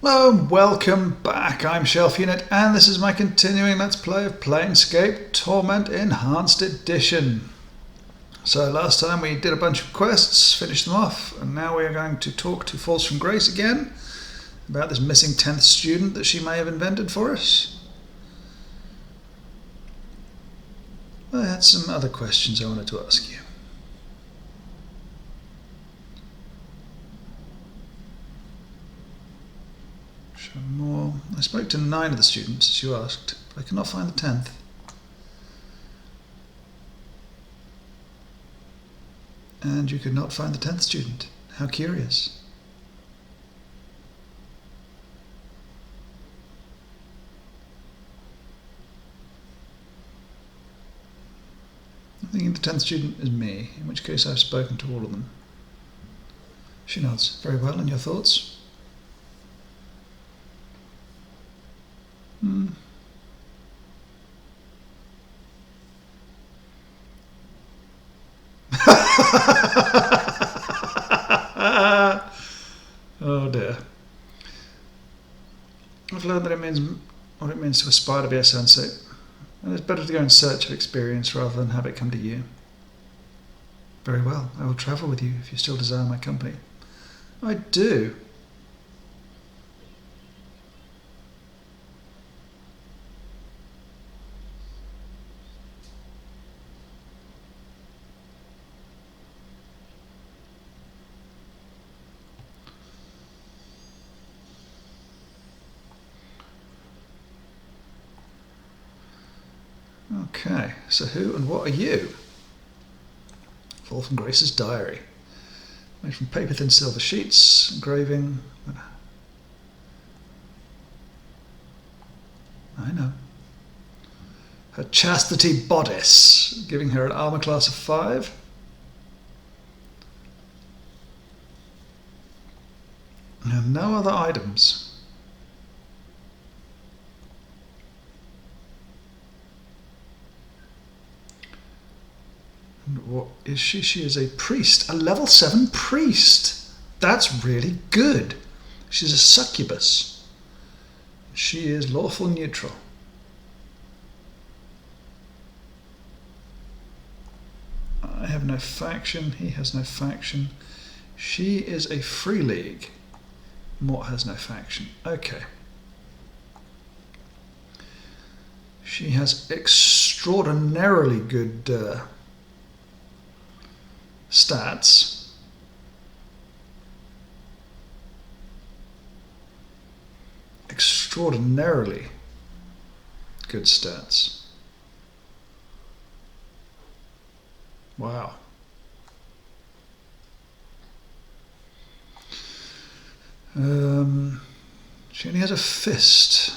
Hello and welcome back. I'm ShelfUnit and this is my continuing Let's Play of Planescape Torment Enhanced Edition. So last time we did a bunch of quests, finished them off, and now we are going to talk to Falls from Grace again about this missing 10th student that she may have invented for us. I had some other questions I wanted to ask you. More. I spoke to 9 of the students, as you asked, but I cannot find the 10th. And you could not find the 10th student. How curious. I'm thinking the 10th student is me, in which case I've spoken to all of them. She nods. Very well, and your thoughts? Oh dear. I've learned that it means what it means to aspire to be a sensei, and it's better to go in search of experience rather than have it come to you. Very well, I will travel with you if you still desire my company. I do. Okay, so who and what are you? Fall from Grace's diary. Made from paper thin silver sheets, engraving. I know. Her chastity bodice, giving her an armor class of 5. And no other items. What is she? She is a priest, a level 7 priest. That's really good. She's a succubus. She is lawful neutral. I have no faction. He has no faction. She is a free league. Mort has no faction. Okay. She has extraordinarily good stats. Extraordinarily good stats. Wow. She only has a fist.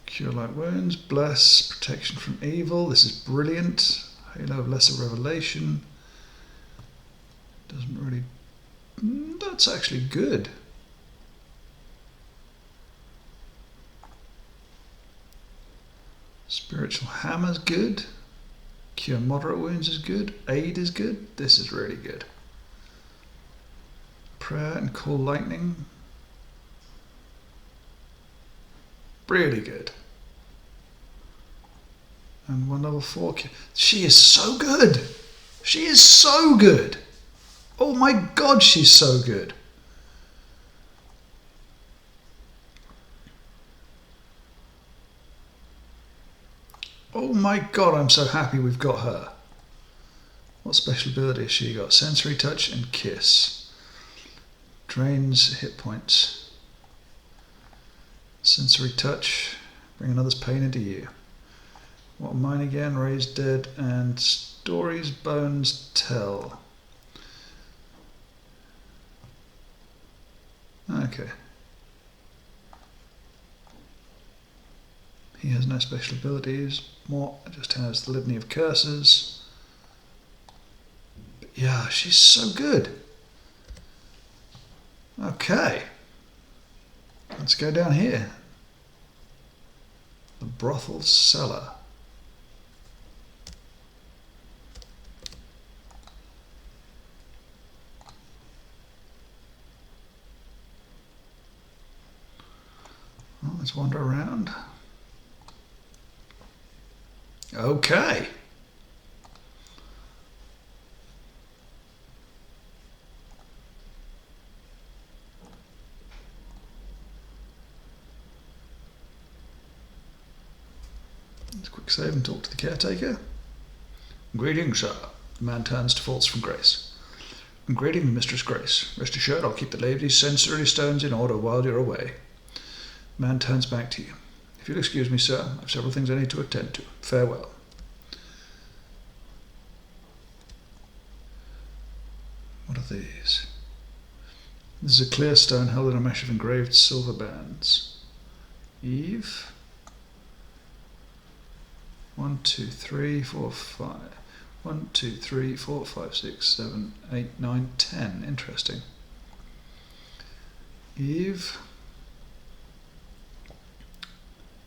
Cure light wounds, bless, protection from evil. This is brilliant. Halo of lesser revelation. Doesn't really. That's actually good. Spiritual hammer's good. Cure moderate wounds is good. Aid is good. This is really good. Prayer and call lightning. Really good. And 1 level 4. She is so good. She is so good. Oh my god, she's so good. Oh my god, I'm so happy we've got her. What special ability has she got? Sensory touch and kiss. Drains hit points. Sensory touch. Bring another's pain into you. What are mine again? Raise dead and stories bones tell. Okay. He has no special abilities. Mort just has the litany of curses. But yeah, she's so good. Okay. Let's go down here. The brothel cellar. Let's wander around. Okay. Let's quick save and talk to the caretaker. Greetings, sir. The man turns to False from Grace. Greeting, Mistress Grace. Rest assured I'll keep the lady's sensory stones in order while you're away. The man turns back to you. If you'll excuse me, sir, I've several things I need to attend to. Farewell. What are these? This is a clear stone held in a mesh of engraved silver bands. Eve. 1, 2, 3, 4, 5. 1, 2, 3, 4, 5, 6, 7, 8, 9, 10. Interesting. Eve.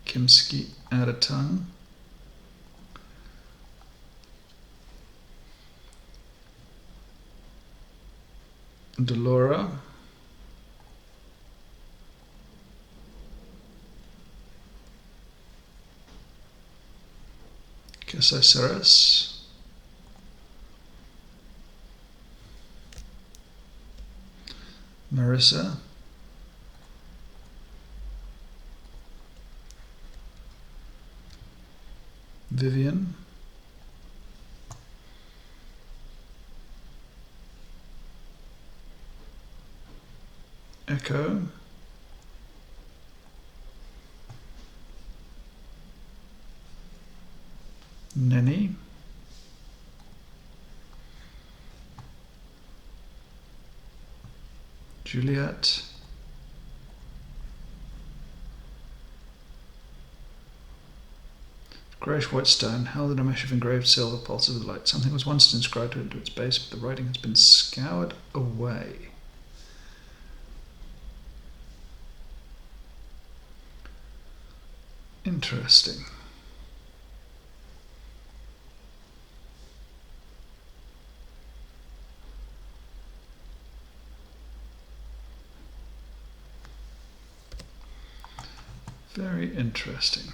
Kimski out of tongue. Delora. Cassiceras. Marissa. Vivian. Echo. Nenny. Juliet. Greyish white stone held in a mesh of engraved silver pulses of light. Something was once inscribed into its base, but the writing has been scoured away. Interesting. Very interesting.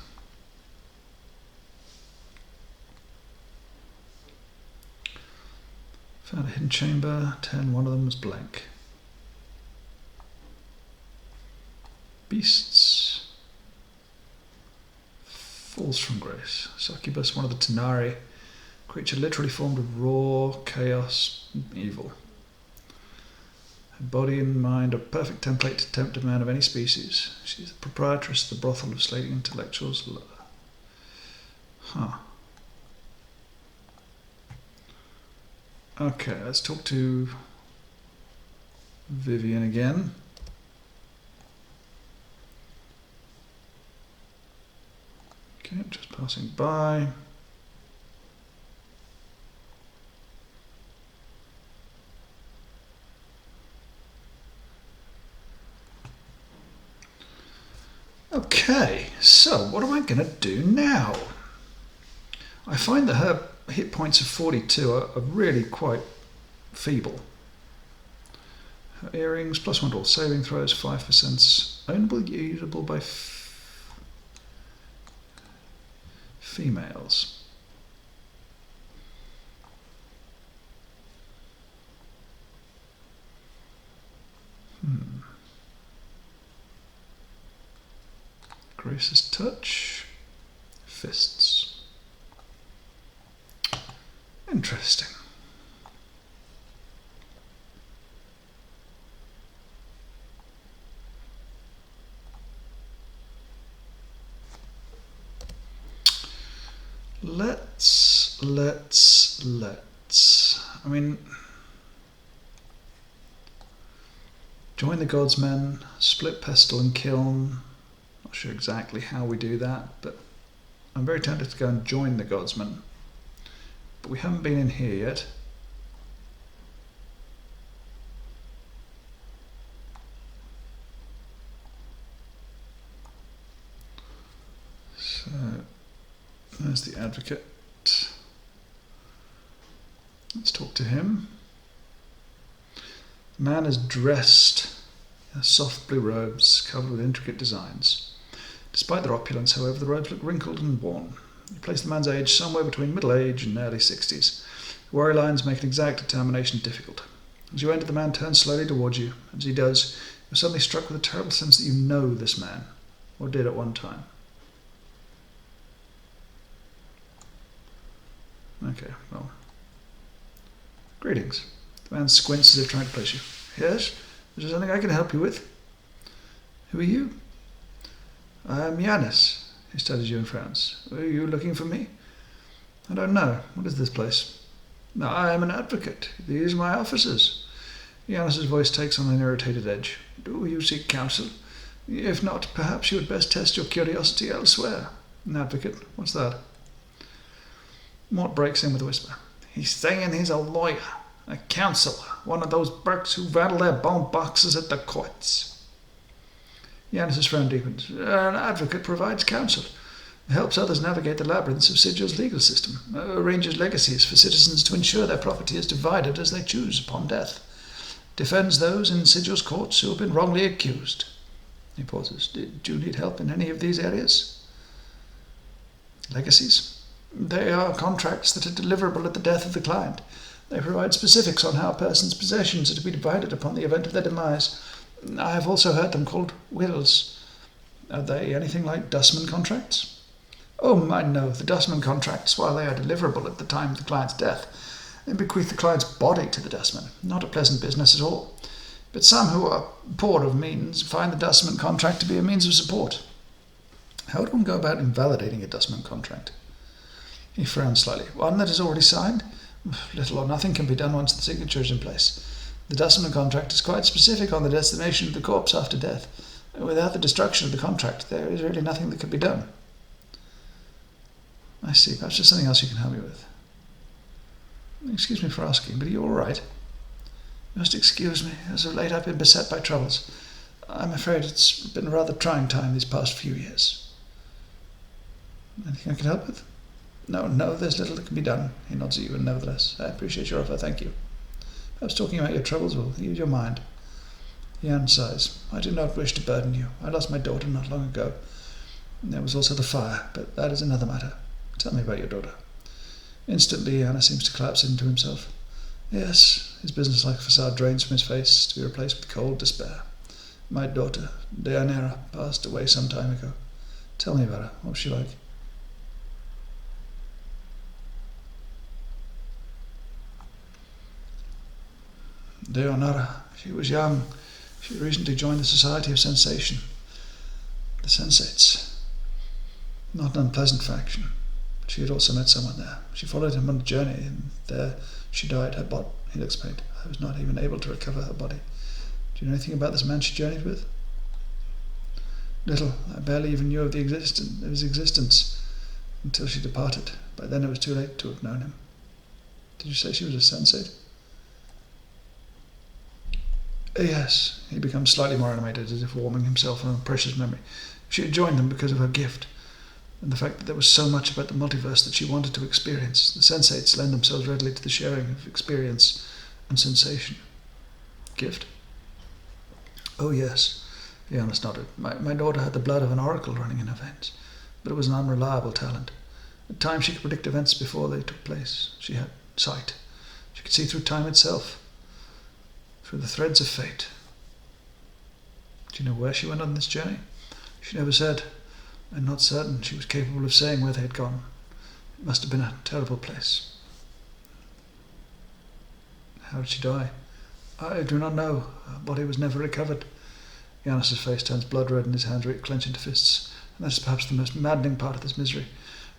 Found a hidden chamber, 10, one of them was blank. Beasts. Falls from Grace. Succubus, one of the Tenari. Creature literally formed of raw chaos and evil. Her body and mind are a perfect template to tempt a man of any species. She's the proprietress of the brothel of slating intellectuals. Huh. Okay, let's talk to Vivian again. Okay, just passing by. Okay, so what am I going to do now? I find that her hit points of 42 are really quite feeble. Her earrings, +1 to all saving throws, 5%, ownable, usable by females. Grace's touch, fists. Interesting. Let's. I mean, join the Godsmen, split pestle and kiln. Not sure exactly how we do that, but I'm very tempted to go and join the Godsmen. But we haven't been in here yet. So there's the advocate. Let's talk to him. The man is dressed in soft blue robes covered with intricate designs. Despite their opulence, however, the robes looked wrinkled and worn. You place the man's age somewhere between middle age and early 60s. Worry lines make an exact determination difficult. As you enter, the man turns slowly towards you. As he does, you're suddenly struck with a terrible sense that you know this man, or did at one time. Okay, well. Greetings. The man squints as if trying to place you. Yes? Is there something I can help you with? Who are you? I am Yanis. He studies you in frowns. Are you looking for me? I don't know. What is this place? I am an advocate. These are my officers. Yanis's voice takes on an irritated edge. Do you seek counsel? If not, perhaps you had best test your curiosity elsewhere. An advocate? What's that? Mort breaks in with a whisper. He's saying he's a lawyer, a counsellor, one of those Burks who rattle their bone boxes at the courts. Yanis's frown deepens. An advocate provides counsel, helps others navigate the labyrinths of Sigil's legal system, arranges legacies for citizens to ensure their property is divided as they choose upon death, defends those in Sigil's courts who have been wrongly accused. He pauses. Did you need help in any of these areas? Legacies? They are contracts that are deliverable at the death of the client. They provide specifics on how a person's possessions are to be divided upon the event of their demise. I have also heard them called wills. Are they anything like dustman contracts? Oh, no. The dustman contracts, while they are deliverable at the time of the client's death, they bequeath the client's body to the dustman. Not a pleasant business at all. But some who are poor of means find the dustman contract to be a means of support. How would one go about invalidating a dustman contract? He frowns slightly. One that is already signed? Little or nothing can be done once the signature is in place. The dustman contract is quite specific on the destination of the corpse after death. Without the destruction of the contract, there is really nothing that can be done. I see. Perhaps there's something else you can help me with. Excuse me for asking, but are you all right? You must excuse me. As of late, I've been beset by troubles. I'm afraid it's been a rather trying time these past few years. Anything I can help with? No, there's little that can be done. He nods at you, and nevertheless, I appreciate your offer, thank you. Perhaps talking about your troubles will ease your mind. Jan sighs. I do not wish to burden you. I lost my daughter not long ago. There was also the fire, but that is another matter. Tell me about your daughter. Instantly, Anna seems to collapse into himself. Yes, his businesslike facade drains from his face to be replaced with cold despair. My daughter, Deianira, passed away some time ago. Tell me about her. What was she like? Deianira, she was young. She recently joined the Society of Sensation. The Sensates. Not an unpleasant faction. She had also met someone there. She followed him on a journey, and there she died. Her body, he explained. I was not even able to recover her body. Do you know anything about this man she journeyed with? Little. I barely even knew of his existence until she departed. By then it was too late to have known him. Did you say she was a sensate? Yes. He becomes slightly more animated, as if warming himself on a precious memory. She had joined them because of her gift, and the fact that there was so much about the multiverse that she wanted to experience. The sensates lend themselves readily to the sharing of experience and sensation. Gift? Oh, yes. Giannis nodded. My daughter had the blood of an oracle running in her veins, but it was an unreliable talent. At times she could predict events before they took place. She had sight. She could see through time itself, through the threads of fate. Do you know where she went on this journey? She never said. I'm not certain she was capable of saying where they had gone. It must have been a terrible place. How did she die? I do not know. Her body was never recovered. Giannis's face turns blood red and his hands clench into fists. And that is perhaps the most maddening part of this misery.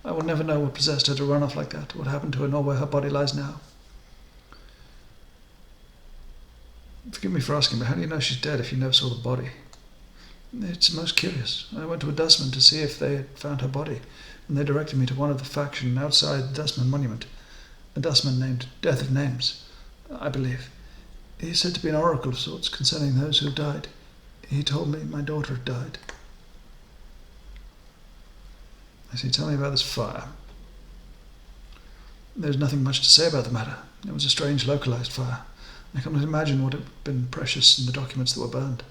I will never know what possessed her to run off like that, what happened to her, nor where her body lies now. Forgive me for asking, but how do you know she's dead if you never saw the body? It's most curious. I went to a dustman to see if they had found her body, and they directed me to one of the faction outside the Dustman Monument, a dustman named Death of Names, I believe. He is said to be an oracle of sorts concerning those who have died. He told me my daughter had died. I see. Tell me about this fire. There's nothing much to say about the matter. It was a strange localized fire. I cannot imagine what had been precious in the documents that were burned,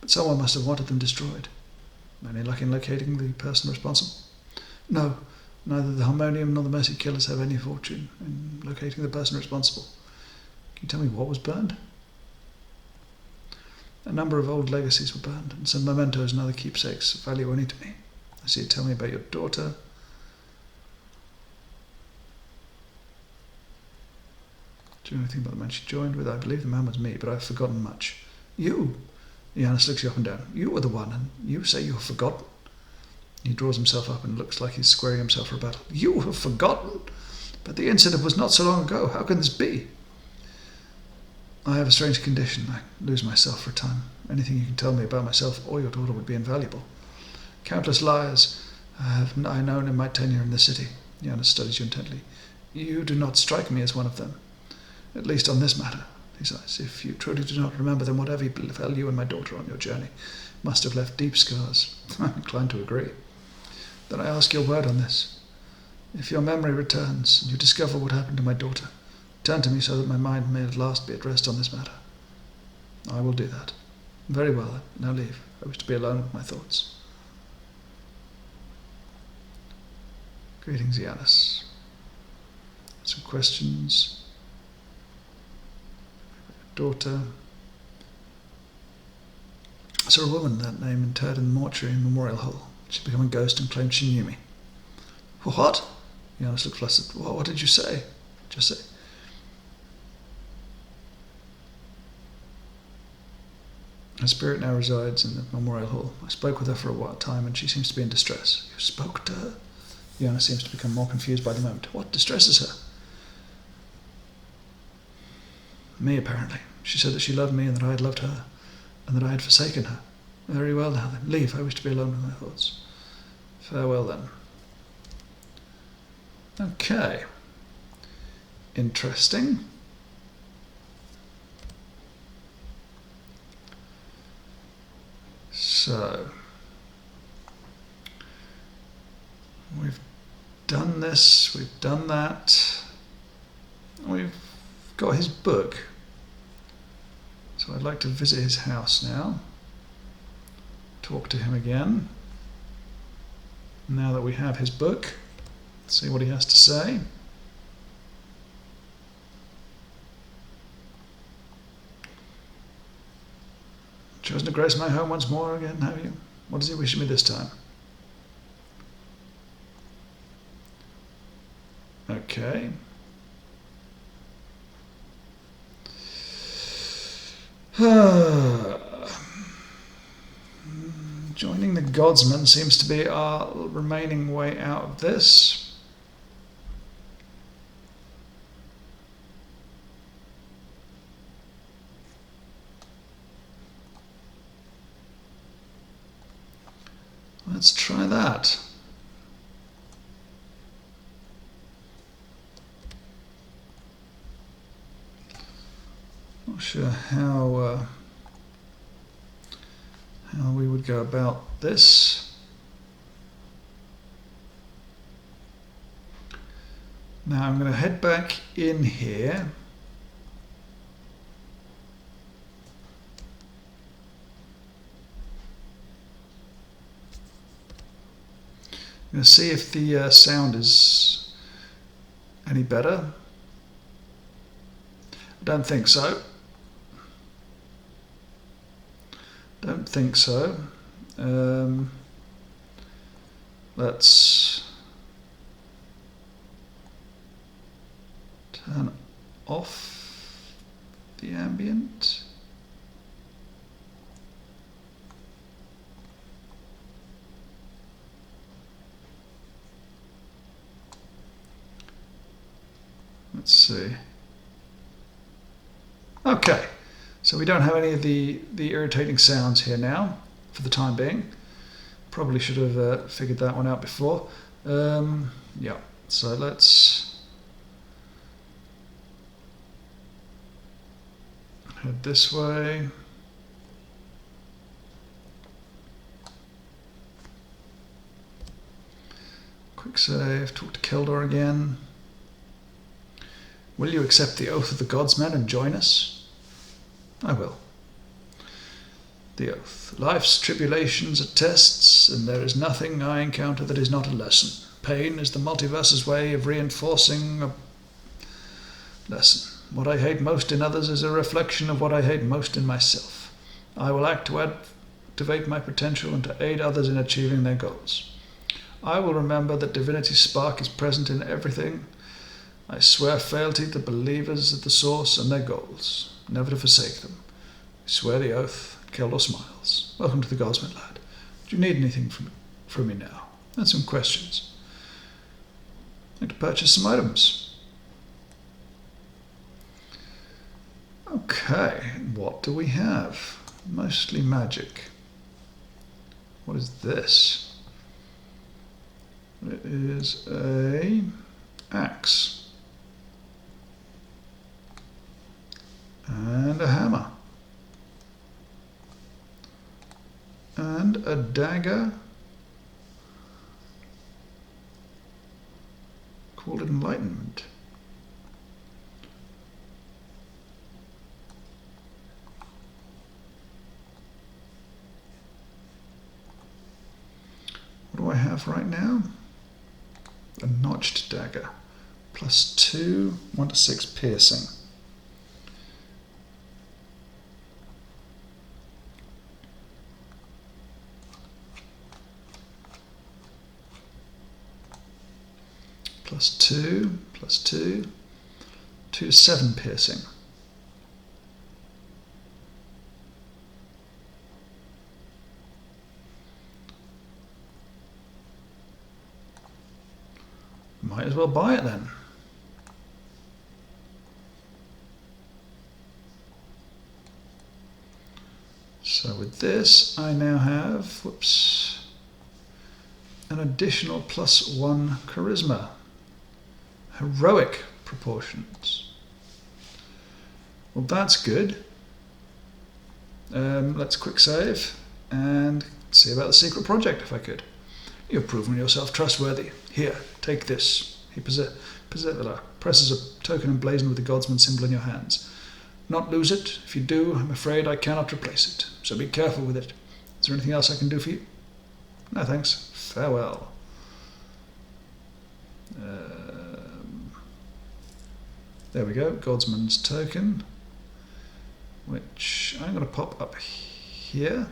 but someone must have wanted them destroyed. Any luck in locating the person responsible? No, neither the Harmonium nor the Mercy Killers have any fortune in locating the person responsible. Can you tell me what was burned? A number of old legacies were burned, and some mementos and other keepsakes of value only to me. I see you tell me about your daughter. Do you know anything about the man she joined with? I believe the man was me, but I've forgotten much. You! Giannis looks you up and down. You were the one, and you say you have forgotten? He draws himself up and looks like he's squaring himself for a battle. You have forgotten? But the incident was not so long ago. How can this be? I have a strange condition. I lose myself for a time. Anything you can tell me about myself or your daughter would be invaluable. Countless lies have I known in my tenure in the city. Giannis studies you intently. You do not strike me as one of them. At least on this matter, he sighs. If you truly do not remember, then whatever befell you and my daughter on your journey must have left deep scars. I'm inclined to agree. Then I ask your word on this. If your memory returns and you discover what happened to my daughter, turn to me so that my mind may at last be at rest on this matter. I will do that. Very well, then. Now leave. I wish to be alone with my thoughts. Greetings, Giannis. Some questions. Daughter. I saw a woman that name interred in the mortuary in Memorial Hall. She'd become a ghost and claimed she knew me. What? Giannis looked flustered. What did you say? Just say. Her spirit now resides in the Memorial Hall. I spoke with her for a time and she seems to be in distress. You spoke to her? Giannis seems to become more confused by the moment. What distresses her? Me, apparently. She said that she loved me and that I had loved her, and that I had forsaken her. Very well now then. Leave. I wish to be alone with my thoughts. Farewell then. Okay. Interesting. So, we've done this, we've done that. We've got his book. So I'd like to visit his house now. Talk to him again. Now that we have his book, see what he has to say. Chosen to grace my home once more again, have you? What does he wish me this time? Okay. Joining the Godsman seems to be our remaining way out of this. Let's try that. Not sure how we would go about this. Now I'm going to head back in here. I'm going to see if the sound is any better. I don't think so. Don't think so. Let's turn off the ambient. Let's see. Okay, so we don't have any of the irritating sounds here now, for the time being. Probably should have figured that one out before. Yeah, so let's head this way. Quick save, talk to Keldor again. Will you accept the oath of the Godsmen and join us? I will. The oath. Life's tribulations are tests, and there is nothing I encounter that is not a lesson. Pain is the multiverse's way of reinforcing a lesson. What I hate most in others is a reflection of what I hate most in myself. I will act to activate my potential and to aid others in achieving their goals. I will remember that divinity's spark is present in everything. I swear fealty to believers at the source and their goals, never to forsake them. I swear the oath, Keldor smiles. Welcome to the Godsmith, lad. Do you need anything from me now? And some questions. I'd like to purchase some items. Okay, what do we have? Mostly magic. What is this? It is a axe and a hammer and a dagger called Enlightenment. What do I have right now? A notched dagger, +2, 1 to 6 piercing. +2, +2, 2 to 7 piercing. Might as well buy it then. So with this, I now have, an additional +1 charisma. Heroic proportions. Well, that's good. Let's quick save and see about the secret project if I could. You've proven yourself trustworthy. Here, take this. He presses a token emblazoned with the Godsman symbol in your hands. Not lose it. If you do, I'm afraid I cannot replace it. So be careful with it. Is there anything else I can do for you? No, thanks. Farewell. There we go. Godsman's token, which I'm going to pop up here.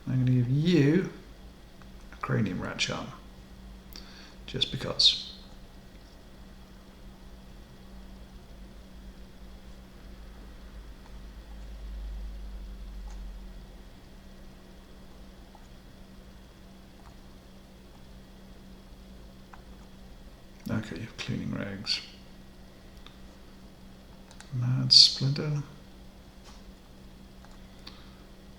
I'm going to give you cranium rat charm, just because. Okay, you have cleaning rags. Mad Splinter.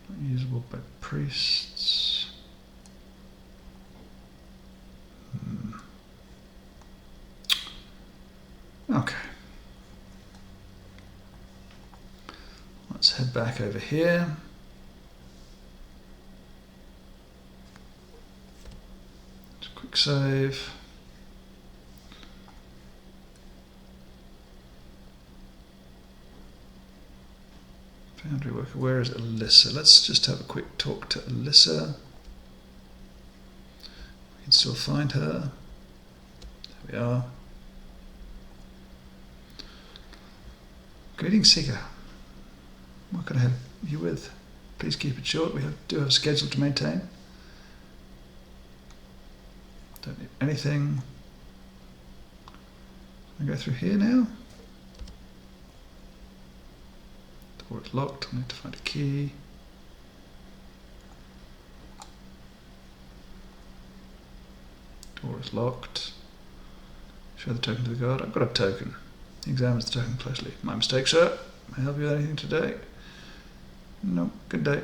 Not usable by priests. Okay. Let's head back over here. Just quick save. Foundry worker, where is Alyssa? Let's just have a quick talk to Alyssa. We can still find her. There we are. Greetings, Seeker. What can I help you with? Please keep it short. We do have a schedule to maintain. Don't need anything. Can I go through here now? Door is locked. I need to find a key. Door is locked. Show the token to the guard. I've got a token. He examines the token closely. My mistake, sir. May I help you with anything today? No. Good day.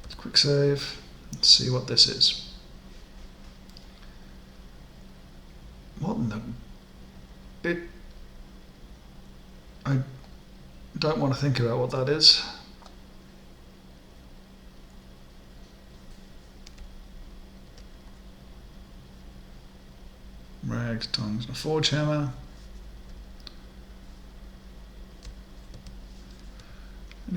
Let's quick save. Let's see what this is. What in the... I don't want to think about what that is. Rags, tongs, and a forge hammer.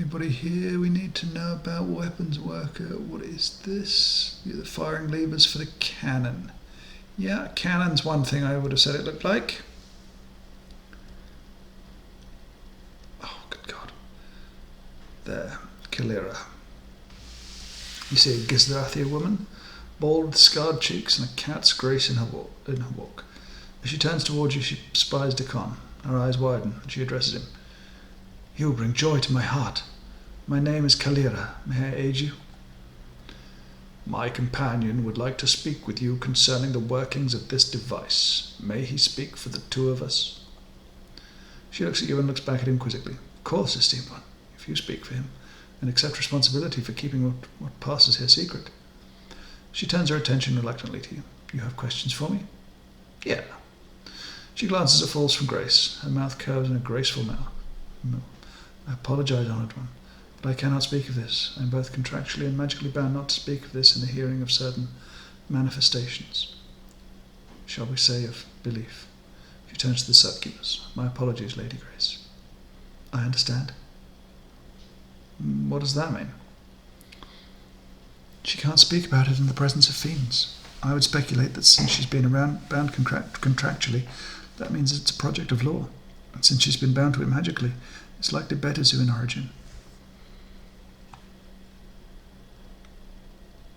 Anybody here we need to know about? Weapons worker. What is this? The firing levers for the cannon. Yeah, cannon's one thing I would have said it looked like. Oh, good God. There, Kalira. You see a Gizrathia woman, bald with scarred cheeks and a cat's grace in her walk. As she turns towards you, she spies Decon. Her eyes widen, and she addresses him. You bring joy to my heart. My name is Kalira. May I aid you? My companion would like to speak with you concerning the workings of this device. May he speak for the two of us? She looks at you and looks back at him quizzically. Of course, esteemed one, if you speak for him, and accept responsibility for keeping what passes here secret. She turns her attention reluctantly to you. You have questions for me? Yeah. She glances at Falls from Grace. Her mouth curves in a graceful manner. No. I apologize, honoured one, but I cannot speak of this. I am both contractually and magically bound not to speak of this in the hearing of certain manifestations. Shall we say of belief? She turns to the succubus. My apologies, Lady Grace. I understand. What does that mean? She can't speak about it in the presence of fiends. I would speculate that since she's been bound contractually, that means it's a project of law. And since she's been bound to it magically, it's likely Betazu in origin.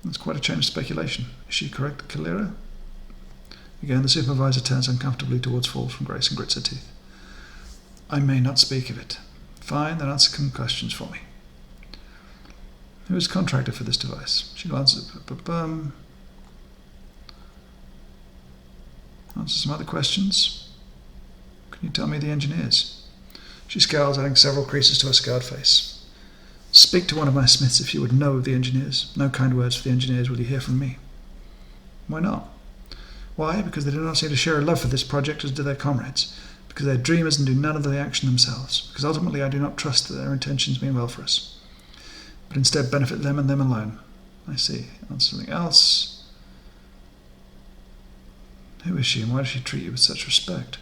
That's quite a change of speculation. Is she correct, Kalira? Again, the supervisor turns uncomfortably towards Falls from Grace and grits her teeth. I may not speak of it. Fine, then answer some questions for me. Who is contracted for this device? She glances at answer some other questions. Can you tell me the engineers? She scowls, adding several creases to her scarred face. Speak to one of my smiths if you would know of the engineers. No kind words for the engineers will you hear from me. Why not? Why? Because they do not seem to share a love for this project as do their comrades. Because they're dreamers and do none of the action themselves. Because ultimately I do not trust that their intentions mean well for us, but instead benefit them and them alone. I see. Answer something else. Who is she and why does she treat you with such respect?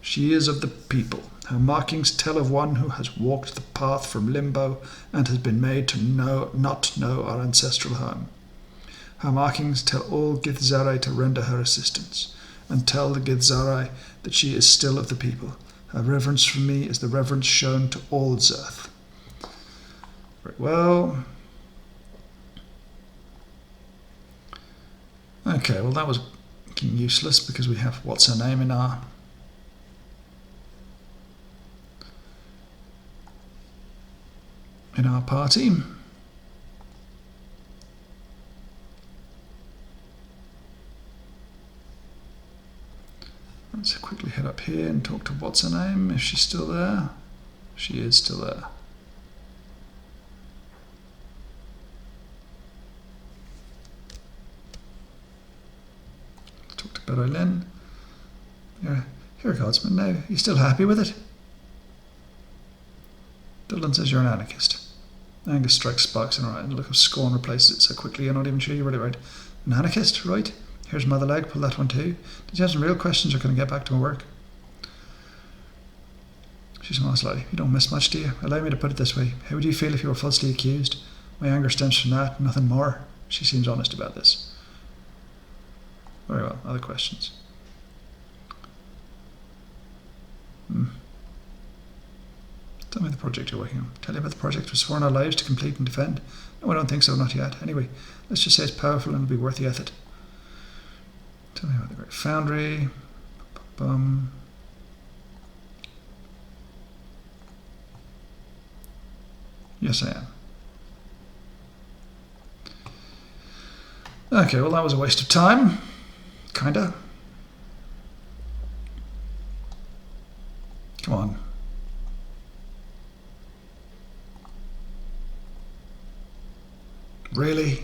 She is of the people. Her markings tell of one who has walked the path from limbo and has been made to not know our ancestral home. Her markings tell all Githzerai to render her assistance, and tell the Githzerai that she is still of the people. Her reverence for me is the reverence shown to all Zerth. Very well. Okay, well that was useless because we have what's her name in our party. Let's quickly head up here and talk to what's her name, if she's still there. She is still there. Let's talk to Berolin. You're a guardsman now. You still happy with it? Dylan says you're an anarchist. Angus strikes sparks in her eye and a look of scorn replaces it so quickly you're not even sure you're really right. An anarchist, right? Here's Motherleg, pull that one too. Did you have some real questions or can I get back to my work? She smiles slightly. You don't miss much, do you? Allow me to put it this way. How would you feel if you were falsely accused? My anger stems from that, nothing more. She seems honest about this. Very well, other questions? Tell me the project you're working on. Tell you about the project we've sworn our lives to complete and defend. No, I don't think so, not yet. Anyway, let's just say it's powerful and it'll be worth the effort. Tell me about the Great Foundry. Yes, I am. Okay, well that was a waste of time. Kinda. Come on. Really?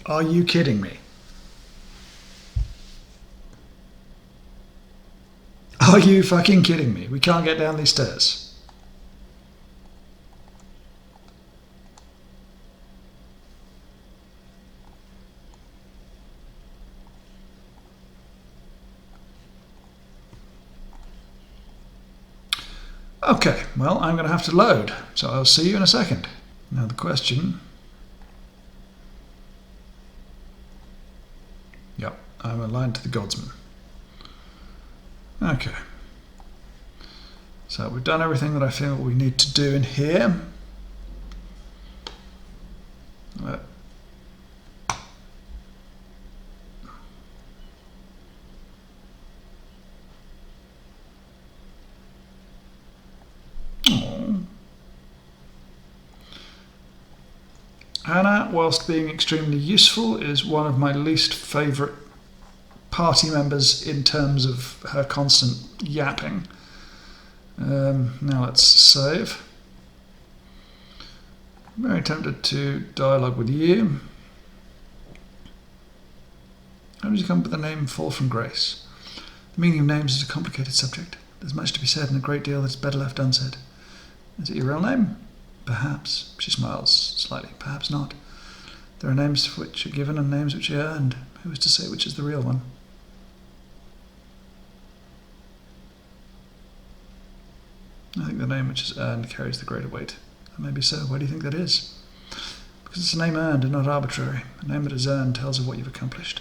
Are you kidding me? Are you fucking kidding me? We can't get down these stairs. Okay, well, I'm going to have to load, so I'll see you in a second. Now the question... Yep, I'm aligned to the godsman. Okay. So we've done everything that I feel we need to do in here. Anna, whilst being extremely useful, is one of my least favourite party members in terms of her constant yapping. Now let's save. I'm very tempted to dialogue with you. How did you come up with the name Fall from Grace? The meaning of names is a complicated subject. There's much to be said and a great deal that's better left unsaid. Is it your real name? Perhaps. She smiles slightly. Perhaps not. There are names which are given and names which are earned. Who is to say which is the real one? I think the name which is earned carries the greater weight. And maybe so. Why do you think that is? Because it's a name earned and not arbitrary. A name that is earned tells of what you've accomplished.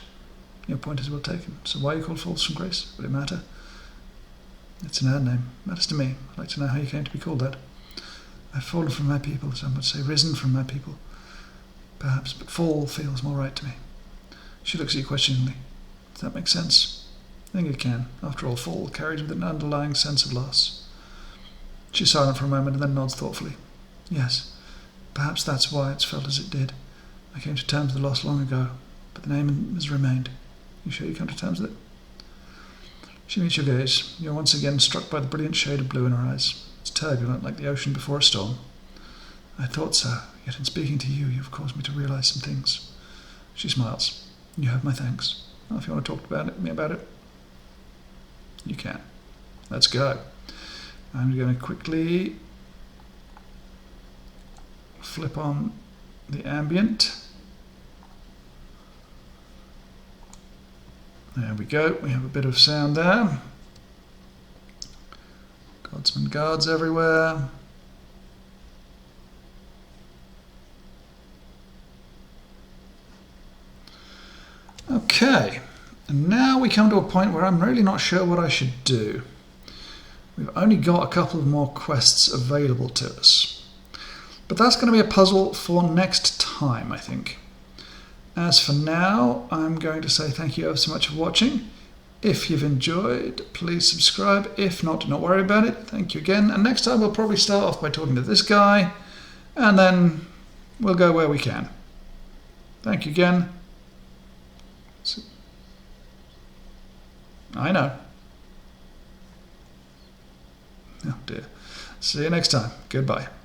Your point is well taken. So why are you called Falls from Grace? Would it matter? It's an earned name. It matters to me. I'd like to know how you came to be called that. I've fallen from my people, some would say risen from my people. Perhaps, but fall feels more right to me. She looks at you questioningly. Does that make sense? I think it can. After all, fall carries with it an underlying sense of loss. She's silent for a moment and then nods thoughtfully. Yes, perhaps that's why it's felt as it did. I came to terms with the loss long ago, but the name has remained. You sure you come to terms with it? She meets your gaze. You're once again struck by the brilliant shade of blue in her eyes. It's turbulent like the ocean before a storm. I thought so, yet in speaking to you, you've caused me to realise some things. She smiles. You have my thanks. Well, if you want to talk about me about it, you can. Let's go. I'm going to quickly flip on the ambient. There we go. We have a bit of sound there. Godsman guards everywhere. Okay, and now we come to a point where I'm really not sure what I should do. We've only got a couple of more quests available to us. But that's going to be a puzzle for next time, I think. As for now, I'm going to say thank you ever so much for watching. If you've enjoyed, please subscribe. If not, do not worry about it. Thank you again. And next time we'll probably start off by talking to this guy, and then we'll go where we can. Thank you again. I know. Oh dear. See you next time. Goodbye.